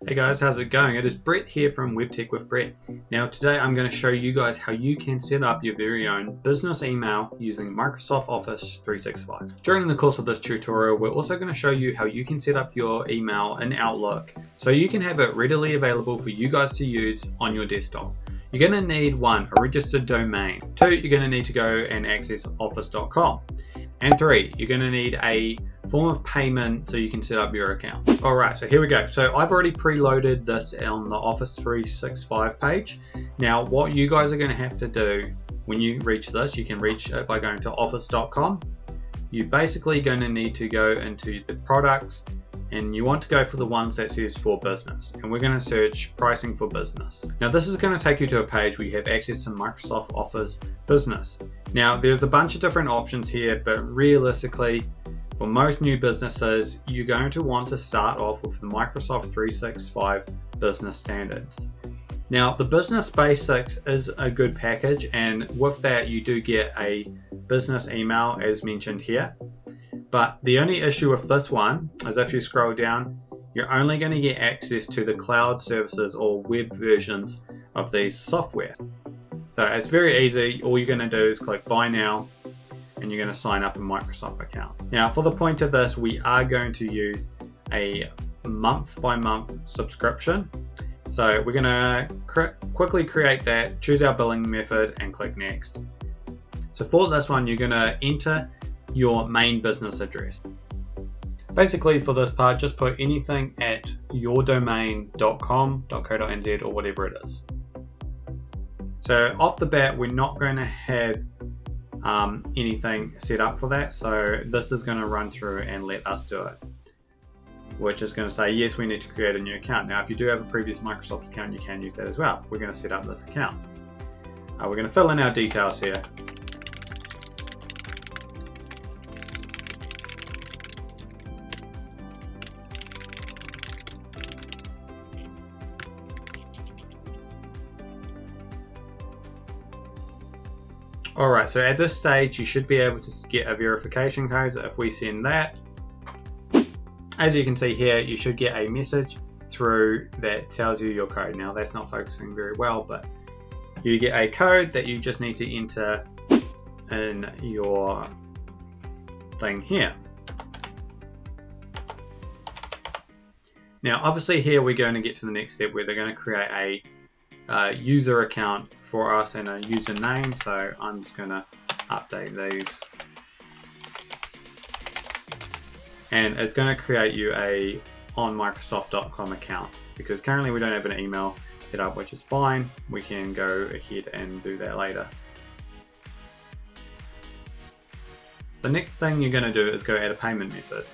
Hey guys, how's it going? It is Brett here from WebTech with Brett. Now today I'm going to show you guys how you can set up your very own business email using Microsoft Office 365. During the course of this tutorial, we're also going to show you how you can set up your email in Outlook so you can have it readily available for you guys to use on your desktop. You're going to need 1, a registered domain. 2, you're going to need to go and access office.com. And 3, you're going to need a form of payment so you can set up your account. Alright, so here we go. So I've already preloaded this on the Office 365 page. Now what you guys are going to have to do when you reach this, you can reach it by going to office.com. You're basically going to need to go into the products and you want to go for the ones that says for business, and we're going to search pricing for business. Now this is going to take you to a page where you have access to Microsoft Office Business. Now there's a bunch of different options here, but realistically for most new businesses you're going to want to start off with the Microsoft 365 Business Standards. Now the Business Basics is a good package, and with that you do get a business email as mentioned here. But the only issue with this one is if you scroll down, you're only going to get access to the cloud services or web versions of these software. So it's very easy. All you're going to do is click buy now and you're going to sign up a Microsoft account. Now for the point of this, we are going to use a month by month subscription. So we're going to quickly create that, choose our billing method and click next. So for this one, you're going to enter your main business address. Basically for this part, just put anything at yourdomain.com.co.nz or whatever it is. So off the bat, we're not going to have anything set up for that. So this is going to run through and let us do it, which is going to say, yes, we need to create a new account. Now, if you do have a previous Microsoft account, you can use that as well. We're going to set up this account. We're going to fill in our details here. Alright, so at this stage you should be able to get a verification code. So if we send that, as you can see here, you should get a message through that tells you your code. Now that's not focusing very well, but you get a code that you just need to enter in your thing here. Now obviously here we're going to get to the next step where they're going to create a user account for us and a username, so I'm just going to update these, and it's going to create you a on Microsoft.com account because currently we don't have an email set up, which is fine. We can go ahead and do that later. The next thing you're going to do is go add a payment method.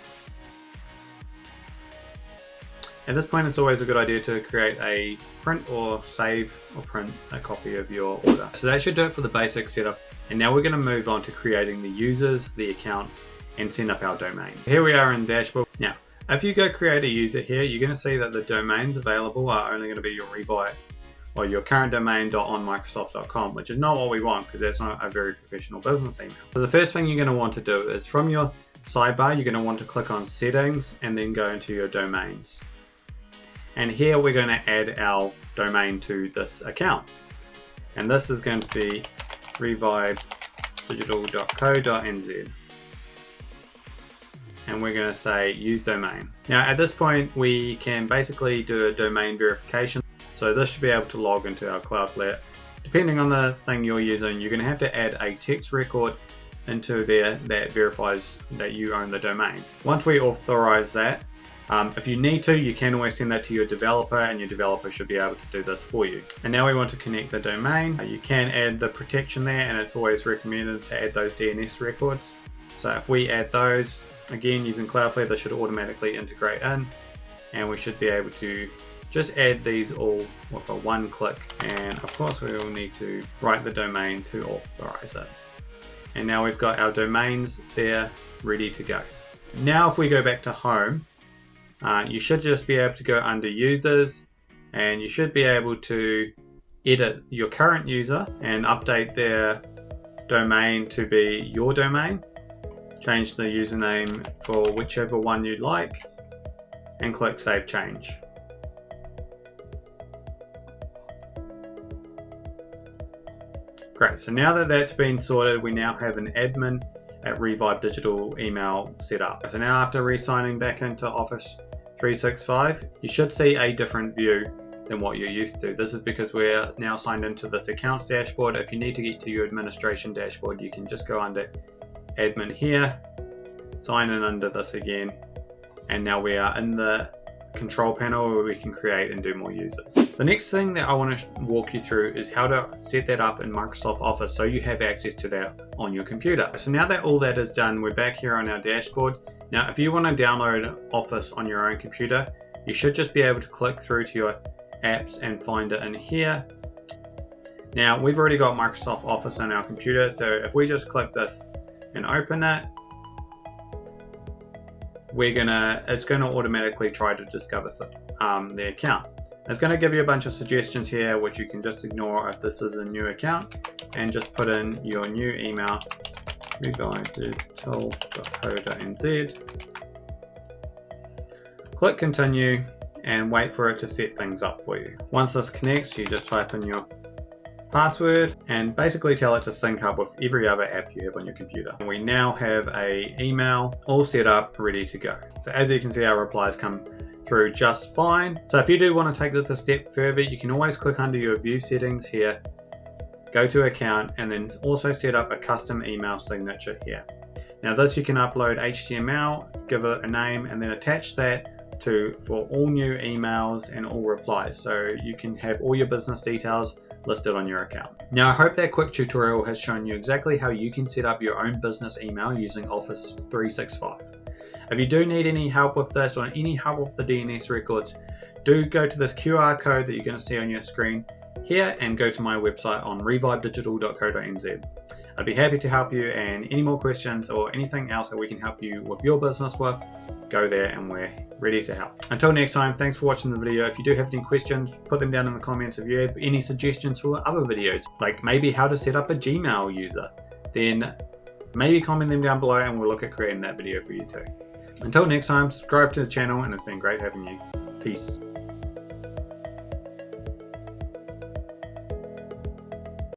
At this point, it's always a good idea to create a print or save or print a copy of your order. So that should do it for the basic setup. And now we're going to move on to creating the users, the accounts, and set up our domain. Here we are in dashboard. Now, if you go create a user here, you're going to see that the domains available are only going to be your Revi or your current domain.onmicrosoft.com, which is not what we want because that's not a very professional business email. So the first thing you're going to want to do is from your sidebar, you're going to want to click on settings and then go into your domains. And here we're going to add our domain to this account. And this is going to be revivedigital.co.nz. And we're going to say use domain. Now at this point we can basically do a domain verification. So this should be able to log into our Cloudflare. Depending on the thing you're using, you're going to have to add a text record into there that verifies that you own the domain. Once we authorize that, if you need to, you can always send that to your developer and your developer should be able to do this for you. And now we want to connect the domain. You can add the protection there, and it's always recommended to add those DNS records. So if we add those, again using Cloudflare, they should automatically integrate in, and we should be able to just add these all with a one click. And of course we will need to write the domain to authorize it. And now we've got our domains there ready to go. Now if we go back to home, you should just be able to go under users and you should be able to edit your current user and update their domain to be your domain. Change the username for whichever one you'd like and click Save Change. Great, so now that that's been sorted, we now have an admin at Revive Digital email set up. So now after re-signing back into Office 365, you should see a different view than what you're used to. This is because we're now signed into this accounts dashboard. If you need to get to your administration dashboard, you can just go under admin here, sign in under this again, and now we are in the control panel where we can create and do more users. The next thing that I want to walk you through is how to set that up in Microsoft Office so you have access to that on your computer. So now that all that is done, we're back here on our dashboard. Now if you want to download Office on your own computer, you should just be able to click through to your apps and find it in here. Now we've already got Microsoft Office on our computer, so if we just click this and open it, it's gonna automatically try to discover the account. It's gonna give you a bunch of suggestions here, which you can just ignore if this is a new account, and just put in your new email, revive.digital.co.nz. Click continue and wait for it to set things up for you. Once this connects, you just type in your password and basically tell it to sync up with every other app you have on your computer. And we now have an email all set up, ready to go. So as you can see, our replies come through just fine. So if you do want to take this a step further, you can always click under your view settings here, go to account, and then also set up a custom email signature here. Now this you can upload HTML, give it a name, and then attach that for all new emails and all replies. So you can have all your business details listed on your account. Now I hope that quick tutorial has shown you exactly how you can set up your own business email using Office 365. If you do need any help with this or any help with the DNS records, do go to this QR code that you're going to see on your screen here and go to my website on revivedigital.co.nz. I'd be happy to help you, and any more questions or anything else that we can help you with your business with, go there and we're ready to help. Until next time, thanks for watching the video. If you do have any questions, put them down in the comments. If you have any suggestions for other videos, like maybe how to set up a Gmail user, then maybe comment them down below and we'll look at creating that video for you too. Until next time, subscribe to the channel, and it's been great having you. Peace.